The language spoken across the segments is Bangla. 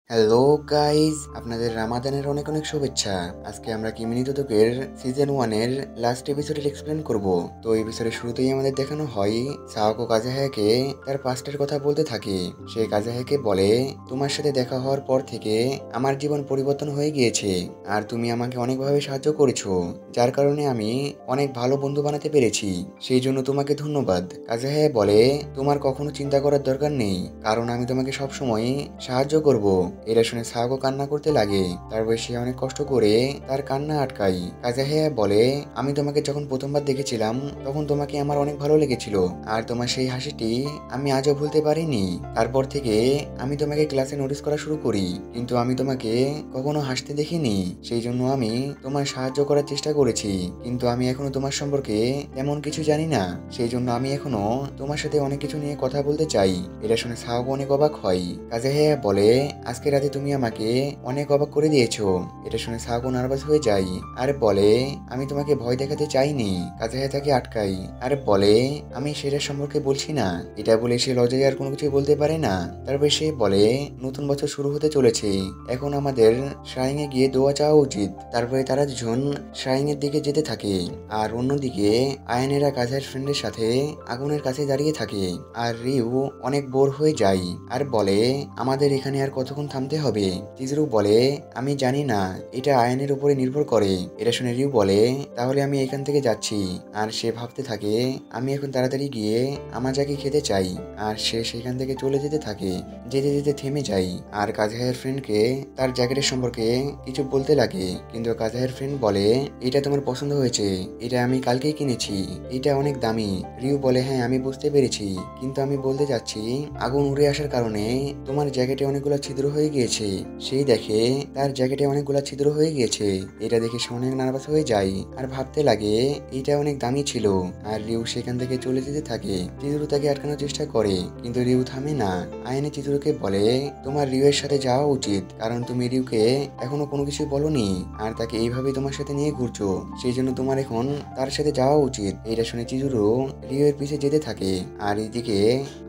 হ্যালো গাইজ, আপনাদের রামাদানের অনেক অনেক শুভেচ্ছা। আজকে আমরা কিমিনি তোতকের সিজন 1 এর লাস্ট এপিসোডের এক্সপ্লেন করব। তো এপিসোডের শুরুতেই আমাদের দেখানো হয় সাওয়াকো কাজাহায়াকে তার পাস্টের কথা বলতে থাকে। সে কাজাহায়াকে বলে, তোমার সাথে দেখা হওয়ার পর থেকে আমার জীবন পরিবর্তন হয়ে গিয়েছে, আর তুমি আমাকে অনেকভাবে সাহায্য করেছো, যার কারণে আমি অনেক ভালো বন্ধু বানাতে পেরেছি। সেই জন্য তোমাকে ধন্যবাদ। কাজাহায়া বলে, তোমার কখনো চিন্তা করার দরকার নেই, কারণ আমি তোমাকে সবসময় সাহায্য করব। এটা শুনে সাহাগো কান্না করতে লাগে। তারপর সে অনেক কষ্ট করে তার কান্না আটকায়। কাজাহেয়া বলে, আমি তোমাকে যখন প্রথমবার দেখেছিলাম তখন তোমাকে আমার অনেক ভালো লেগেছিল, আর তোমার সেই হাসিটি আমি আজও ভুলতে পারিনি। তারপর থেকে আমি তোমাকে ক্লাসে নোটিস করা শুরু করি, কিন্তু আমি তোমাকে কখনো হাসতে দেখিনি। সেই জন্য আমি তোমার সাহায্য করার চেষ্টা করেছি, কিন্তু আমি এখনো তোমার সম্পর্কে তেমন কিছু জানি না। সেই জন্য আমি এখনো তোমার সাথে অনেক কিছু নিয়ে কথা বলতে চাই। এটা শুনে সাহাগো অনেক অবাক হয়। কাজাহেয়া বলে, আজকে রাতে তুমি আমাকে অনেক অবাক করে দিয়েছো। এটা শুনে সাহাগো নার্ভাস হয়ে যায় আর বলে, আমি তোমাকে ভয় দেখাতে চাইনি। কাজাহেয়া তাকে আটকাই আর বলে, আমি সেটা সম্পর্কে বলছি না। এটা বলে সে লজ্জায় আর কোনো কিছু বলতে পারে না। তারপরে সে বলে, নতুন বছর শুরু হতে চলেছে, এখন আমাদের শ্রাইং এ গিয়ে দোয়া চাওয়া উচিত। তারপরে তারা দুজন শ্রাইং এর দিকে যেতে থাকে, আর অন্যদিকে আয়ানেরা কাজের ফ্রেন্ডের সাথে আগুনের কাছে দাঁড়িয়ে থাকে। আর রিউ অনেক বোর হয়ে যায় আর বলে, আমাদের এখানে আর কতক্ষণ থামতে হবে। চিজরু বলে, আমি জানি না, এটা আয়নের উপরে নির্ভর করে। এটা শুনে রিউ বলে, তাহলে আমি এখান থেকে যাচ্ছি। আর সে ভাবতে থাকে, আমি এখন তাড়াতাড়ি গিয়ে আমাজাকে খেতে চাই। আর সে সেখান থেকে চলে যেতে থাকে, যেতে যেতে থেমে যায় আর কাজাহের ফ্রেন্ডকে তার জ্যাকেটের সম্পর্কে কিছু বলতে লাগে। কিন্তু কাজাহের ফ্রেন্ড বলে, এটা তোমার পছন্দ হয়েছে, এটা আমি কালকেই কিনেছি, এটা অনেক দামি। রিউ বলে, হ্যাঁ আমি বুঝতে পেরেছি, কিন্তু আমি বলতে চাচ্ছি আগুন উড়ে আসার কারণে তোমার জ্যাকেটে অনেকগুলো ছিদ্র হয়ে গিয়েছে। সেই দেখে তার জ্যাকেটে অনেকগুলো ছিদ্র হয়ে গিয়েছে। এটা দেখে সে অনেক নার্ভাস হয়ে যায় আর ভাবতে লাগে এটা অনেক দামি ছিল। আর রিউ সেখান থেকে চলে যেতে থাকে। চিজুরু তাকে আটকানোর চেষ্টা করে, কিন্তু রিউ থামে না। আয়নে চিজুরুকে বলে, তোমার রিউ এর সাথে যাওয়া উচিত, কারণ তুমি রিউকে এখনো কোনো কিছু বলনি, আর তাকে এইভাবে তোমার সাথে নিয়ে ঘুরছো। সেই জন্য তোমার এখন তার সাথে যাওয়া উচিত। এটা শুনে চিজুরু রিউ এর পিছে যেতে থাকে, আর এদিকে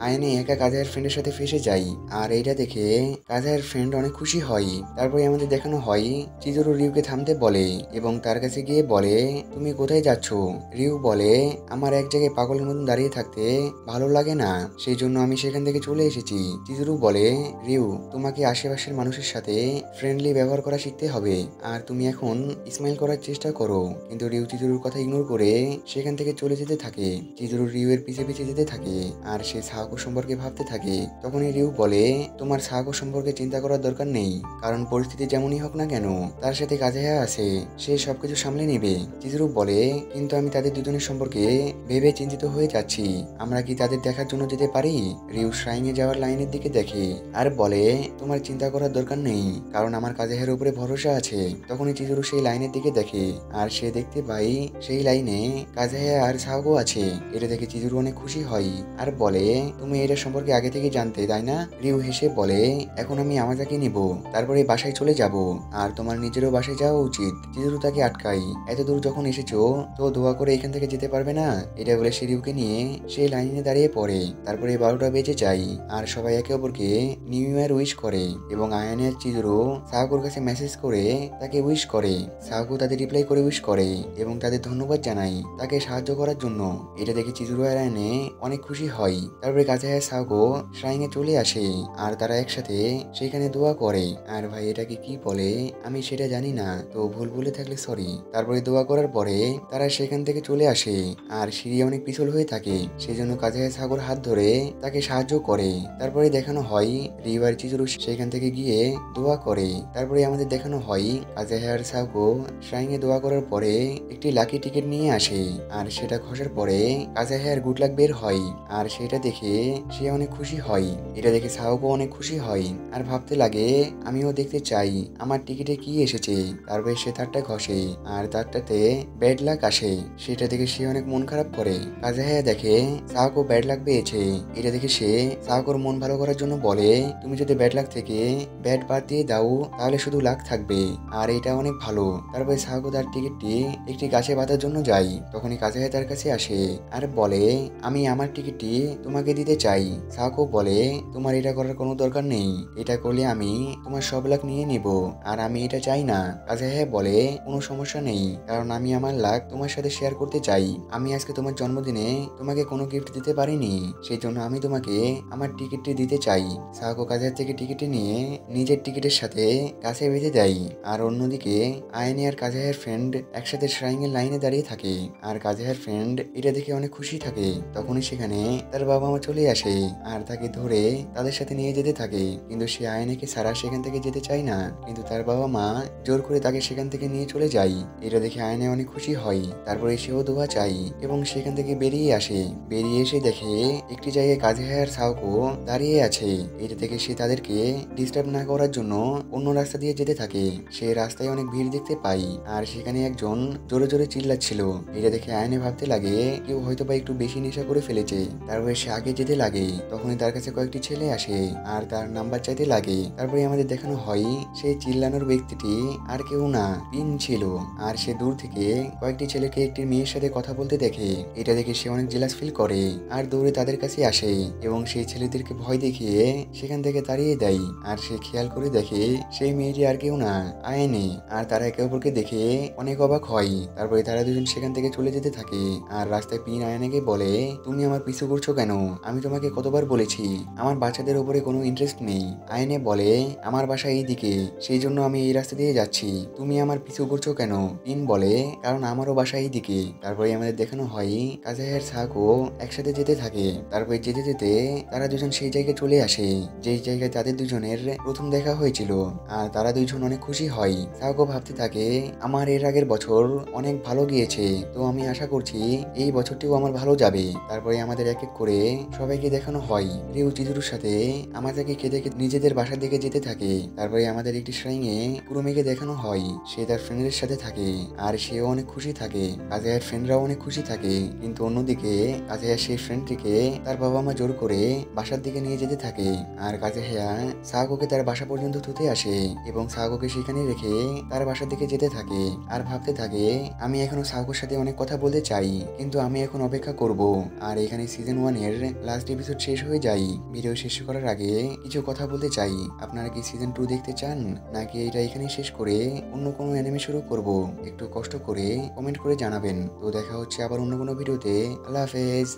আয়নে একা কাজের ফ্রেন্ডের সাথে ফেসে যায়। আর এইটা দেখে কাজের ফ্রেন্ড অনেক খুশি হয়। তারপরে আমাদের দেখানো হয় চিজুরু রিউকে থামতে বলে এবং তার কাছে গিয়ে বলে, তুমি কোথায় যাচ্ছ? রিউ বলে, আমার এক জায়গায় পাগলের মতন দাঁড়িয়ে থাকতে ভালো লাগে না, সেই জন্য আমি সেখান থেকে চলে এসেছি। চিজুরু বলে, রিউ, তোমাকে আশেপাশের মানুষের সাথে ফ্রেন্ডলি ব্যবহার করা শিখতে হবে, আর তুমি এখন স্মাইল করার চেষ্টা করো। কিন্তু রিউ চিজুরুর কথা ইগনোর করে সেখান থেকে চলে যেতে থাকে। চিজুরু রিউ এর পিছে পিছে যেতে থাকে, আর সে সাহাকো সম্পর্কে ভাবতে থাকে। তখনই রিউ বলে, তোমার সাহাকো সম্পর্কে চিন্তা করার দরকার নেই, কারণ পরিস্থিতি যেমনই হোক না কেন তার সাথে কাজাহেয়া আছে, সে সবকিছু সামলে নেবে। চিজুরু বলে, কিন্তু আমি তাদের দুজনের সম্পর্কে ভেবে চিন্তিত হয়ে যাচ্ছি, আমরা কি তাদের দেখার জন্য যেতে পারি? রিউ শ্রাইং এ যাওয়ার লাইনের দিকে দেখে আর বলে, তোমার চিন্তা করার দরকার নেই, কারণ আমার কাজাহের উপরে ভরসা আছে। তখনই চিজুরু সেই লাইনের দিকে দেখে, আর সে দেখতে পাই সেই লাইনে কাজাহে আর সাহাগো আছে। এটা দেখে চিজুরু অনেক খুশি হয় আর বলে, তুমি এটা সম্পর্কে আগে থেকে জানতে, তাই না? রিউ হেসে বলে, এখন আমি আমাজাকে নিব, তারপরে বাসায় চলে যাব, আর তোমার নিজেরও বাসায় যাওয়া উচিত। চিজুরু তাকে আটকাই, এত দূর যখন এসেছো তো দোয়া করে এখান থেকে যেতে পারবে না? এটা বলে সে রিউকে নিয়ে সেই লাইনে দাঁড়িয়ে পড়ে। তারপরে 12টা বেজে যায়, আর সবাই একে অপরকে নিউ ইয়ার উইশ করে, এবং আয়ানের চিজুরু সাহাগোর কাছে মেসেজ করে তাকে উইশ করে। সাহাগো তাদের রিপ্লাই করে উইশ করে এবং তাদের ধন্যবাদ জানাই তাকে সাহায্য করার জন্য। এটা দেখে চিজুরু আর আয়ানে অনেক খুশি হয়। তারপরে কাজাহে সাহাগো শ্রাইং এ চলে আসে, আর তারা একসাথে সেখানে দোয়া করে। আর ভাই এটাকে কি বলে আমি সেটা জানি না, তো ভুল বলে থাকলে সরি। তারপরে দোয়া করার পরে তারা সেখান থেকে চলে আসে, আর সিঁড়ি অনেক পিছল হয়ে থাকে, সেজন্য কাজাহে সাগর হাত ধরে তাকে সাহায্য করে। তারপরে দেখানো হয় রিউ আর চিজুরু সেখান থেকে গিয়ে দোয়া করে। তারপরে আমাদের দেখানো হয় কাজাহে আর সাগো শ্রাইং এ দোয়া করার পরে একটি লাকি টিকিট নিয়ে আসে, আর সেটা খসার পরে কাজাহে আর গুড লাক বের হয়, আর সেটা দেখে সে অনেক খুশি হয়। এটা দেখে সাহকও অনেক খুশি হয় আর ভাবতে লাগে, আমিও দেখতে চাই আমার টিকিটে কি এসেছে। তারপরে সে তারটা ঘষে, আর তারটাতে ব্যাড লাক আসে। সেটা দেখে সে অনেক মন খারাপ করে। কাজাহে দেখে সাহকও ব্যাড লাক পেয়েছে। এটা দেখে সে সাহকোর মন ভালো করার জন্য বলে, তুমি যদি ব্যাড লাক থেকে ব্যাড বাদ দিয়ে দাও তাহলে শুধু লাক থাকবে, আর এটা অনেক ভালো। তারপরে সাহকো তার টিকিটটি একটি গাছে বাঁধার জন্য যাই। তখনই কাজাহে তার কাছে আসে আর বলে, আমি আমার টিকিটটি তোমাকে দিতে চাই। সাহকো বলে, তোমার এটা করার কোনো দরকার নেই, এটা করলে বলে আমি তোমার সব লাখ নিয়ে নিব, আর আমি এটা চাই না। কাজেহায়া বলে কোনো সমস্যা নেই, কারণ আমি আমার লাখ তোমার সাথে শেয়ার করতে চাই। আমি আজকে তোমার জন্মদিনে তোমাকে কোনো গিফট দিতে পারিনি, সেই জন্য আমি তোমাকে আমার টিকিটটি দিতে চাই। সাহাকো কাজের থেকে টিকিটটি নিয়ে নিজের টিকিটের সাথে কাছে বেঁধে দেয়। আর অন্যদিকে আয়নে আর কাজেহার ফ্রেন্ড একসাথে শ্রাইনের লাইনে দাঁড়িয়ে থাকে। আর কাজেহার ফ্রেন্ড এটা দেখে অনেক খুশি থাকে। তখনই সেখানে তার বাবা মা চলে আসে আর তাকে ধরে তাদের সাথে নিয়ে যেতে থাকে, কিন্তু সে আয়নেকে ছাড়া সেখান থেকে যেতে চায় না, কিন্তু তার বাবা মা জোর করে তাকে সেখান থেকে নিয়ে চলে যায়। এটা দেখে আয়নে অনেক খুশি হয়। তারপরে সেও দোয়া চাই এবং সেখান থেকে বেরিয়ে আসে। বেরিয়ে এসে দেখে একটি জায়গায় কাজেহার সাওকো দাঁড়িয়ে আছে। এটা থেকে সে তাদেরকে ডিস্টার্ব না করার জন্য অন্য রাস্তা দিয়ে যেতে থাকে। সে রাস্তায় অনেক ভিড় দেখতে পাই, আর সেখানে একজন জোরে জোরে চিল্লাচ্ছিল। এটা দেখে আয়নে ভাবতে লাগে কেউ হয়তো বা একটু বেশি নেশা করে ফেলেছে। তারপরে সে আগে যেতে লাগে, তখনই তার কাছে কয়েকটি ছেলে আসে আর তার নাম্বার চাইতে লাগে। তারপরে আমাদের দেখানো হয় সেই চিল্লানোর ব্যক্তিটি আর কেউ না, পিন ছিল। আর সে দূর থেকে কয়েকটি ছেলেকে একটি মেয়ের সাথে কথা বলতে দেখে। এটা দেখে সে অনেক জেলাস ফিল করে আর দৌড়ে তাদের কাছে আসে এবং সেই ছেলেদেরকে ভয় দেখিয়ে সেখান থেকে তাড়িয়ে দেয়। আর সে খেয়াল করে দেখে সেই মেয়েটি আর কেউ না, আয়নে। আর তারা একে অপরকে দেখে অনেক অবাক হয়। তারপরে তারা দুজন সেখান থেকে চলে যেতে থাকে। আর রাস্তায় পিন আয়নাকে বলে, তুমি আমার পিছু করছো কেন? আমি তোমাকে কতবার বলেছি আমার বাচ্চাদের উপরে কোনো ইন্টারেস্ট নেই। আয়নে বলে, আমার বাসা এই দিকে, সেই জন্য আমি এই রাস্তা দিয়ে যাচ্ছি, তুমি আমার পিছু করছো কেন? পিন বলে, কারণ আমারও বাসা এই দিকে। তারপরে আমাদের দেখানো হয় কাজেহার সাহাকো একসাথে যেতে থাকে। তারপরে যেতে যেতে তারা দুজন সেই জায়গায় চলে আসে যেই জায়গায় তাদের দুজনের প্রথম দেখা হয়েছিল। আর তারা দুইজন অনেক খুশি হয়। সাহাকো ভাবতে থাকে, আমার এর আগের বছর অনেক ভালো গিয়েছে, তো আমি আশা করছি এই বছরটিও আমার ভালো যাবে। তারপরে আমাদের এক এক করে সবাইকে দেখানো হয় রিউ চিজুরুর সাথে আমাদেরকে খেতে খেতে নিজেদের বাসার দিকে যেতে থাকে। তারপরে আমাদের একটি শ্রেণীতে কুরুমিকে দেখানো হয় সে তার ফ্রেন্ডের সাথে থাকে, আর সেও অনেক খুশি থাকে। কাজেহার ফ্রেন্ডরাও অনেক খুশি থাকে, কিন্তু অন্যদিকে কাজেহার সেই ফ্রেন্ডটিকে তার বাবা মা জোর করে বাসার দিকে নিয়ে যেতে থাকে। আর কাজেহায়া সাহাকোকে তার বাসা পর্যন্ত থুতে আসে এবং সাহাকোকে সেখানে রেখে তার বাসার দিকে যেতে থাকে। আর ভাবতে থাকে, আমি এখনো সাহাকোর সাথে অনেক কথা বলতে চাই, কিন্তু আমি এখন অপেক্ষা করব। আর এখানে সিজন 1 এর লাস্ট এপিসোড শেষ হয়ে যায়। ভিডিও শেষ করার আগে কিছু কথা বলতে চাই, আপনারা কি সিজন 2 দেখতে চান, নাকি এটা এখানে শেষ করে অন্য কোনো অ্যানিমে শুরু করব? একটু কষ্ট করে কমেন্ট করে জানাবেন। তো দেখা হচ্ছে আবার অন্য কোনো ভিডিওতে। আল্লাহ হাফেজ।